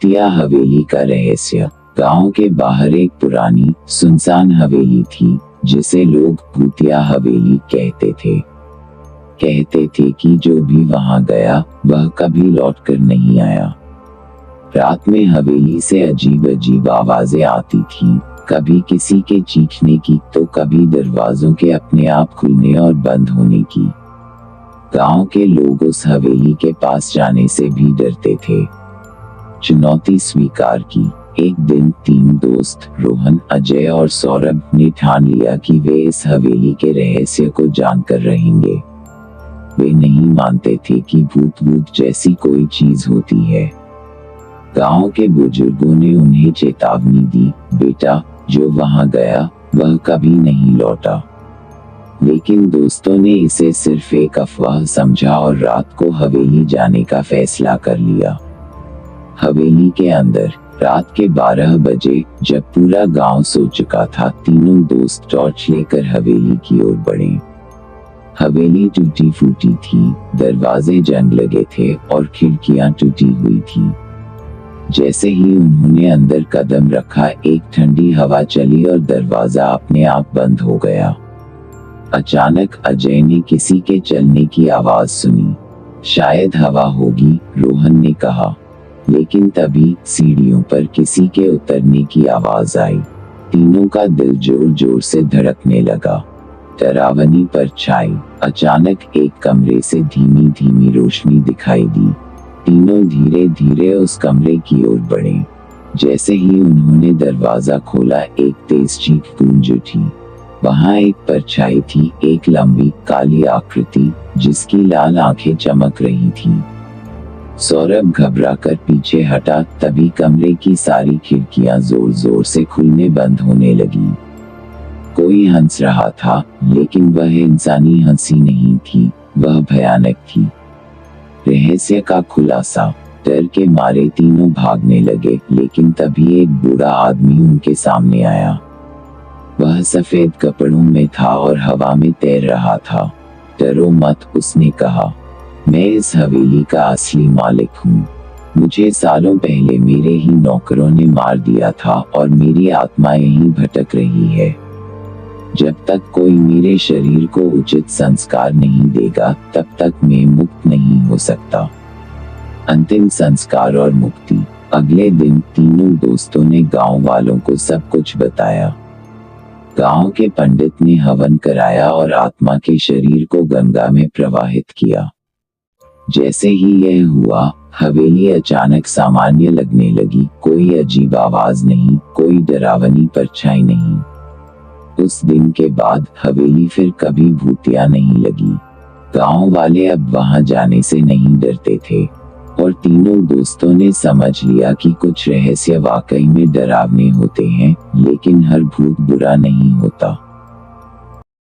भूतिया हवेली का रहस्य। गांव के बाहर एक पुरानी सुनसान हवेली थी जिसे लोग भूतिया हवेली कहते थे। कहते थे कि जो भी वहां गया वह कभी लौटकर नहीं आया। रात में हवेली से अजीब अजीब आवाजें आती थीं, कभी किसी के चीखने की तो कभी दरवाजों के अपने आप खुलने और बंद होने की। गांव के लोग उस हवेली के पास जाने से भी डरते थे। चुनौती स्वीकार की। एक दिन 3 दोस्त रोहन, अजय और सौरभ ने ठान लिया कि वे इस हवेली के रहस्य को जानकर रहेंगे। वे नहीं मानते थे कि भूत जैसी कोई चीज होती है। गांव के बुजुर्गों ने उन्हें चेतावनी दी, बेटा, जो वहां गया वह कभी नहीं लौटा। लेकिन दोस्तों ने इसे सिर्फ एक अफवाह समझा और रात को हवेली जाने का फैसला कर लिया। हवेली के अंदर रात के 12 बजे जब पूरा गांव सो चुका था, तीनों दोस्त टॉर्च लेकर हवेली की ओर बढ़े। हवेली टूटी फूटी थी, दरवाजे जंग लगे थे और खिड़कियां टूटी हुई थी। जैसे ही उन्होंने अंदर कदम रखा, एक ठंडी हवा चली और दरवाजा अपने आप बंद हो गया। अचानक अजय ने किसी के चलने की आवाज सुनी। शायद हवा होगी, रोहन ने कहा। लेकिन तभी सीढ़ियों पर किसी के उतरने की आवाज आई। तीनों का दिल जोर जोर से धड़कने लगा। डरावनी परछाई। अचानक एक कमरे से धीमी धीमी रोशनी दिखाई दी। तीनों धीरे धीरे उस कमरे की ओर बढ़े। जैसे ही उन्होंने दरवाजा खोला, एक तेज चीख गूंज उठी। वहां एक परछाई थी, एक लंबी काली आकृति जिसकी लाल आंखें चमक रही थीं। सौरभ घबराकर पीछे हटा, तभी कमरे की सारी खिड़कियां जोर जोर से खुलने बंद होने लगी। कोई हंस रहा था, लेकिन वह इंसानी हंसी नहीं थी, वह भयानक थी। रहस्य का खुलासा। डर के मारे तीनों भागने लगे, लेकिन तभी एक बूढ़ा आदमी उनके सामने आया। वह सफेद कपड़ों में था और हवा में तैर रहा था। डरो मत, उसने कहा। मैं इस हवेली का असली मालिक हूँ। मुझे सालों पहले मेरे ही नौकरों ने मार दिया था और मेरी आत्मा यहीं भटक रही है। जब तक कोई मेरे शरीर को उचित संस्कार नहीं देगा, तब तक मैं मुक्त नहीं हो सकता। अंतिम संस्कार और मुक्ति। अगले दिन तीनों दोस्तों ने गांव वालों को सब कुछ बताया। गांव के पंडित ने हवन कराया और आत्मा के शरीर को गंगा में प्रवाहित किया। जैसे ही यह हुआ, हवेली अचानक सामान्य लगने लगी। कोई अजीब आवाज नहीं, कोई डरावनी परछाई नहीं। उस दिन के बाद हवेली फिर कभी भूतिया नहीं लगी। गांव वाले अब वहां जाने से नहीं डरते थे और तीनों दोस्तों ने समझ लिया कि कुछ रहस्य वाकई में डरावने होते हैं, लेकिन हर भूत बुरा नहीं होता।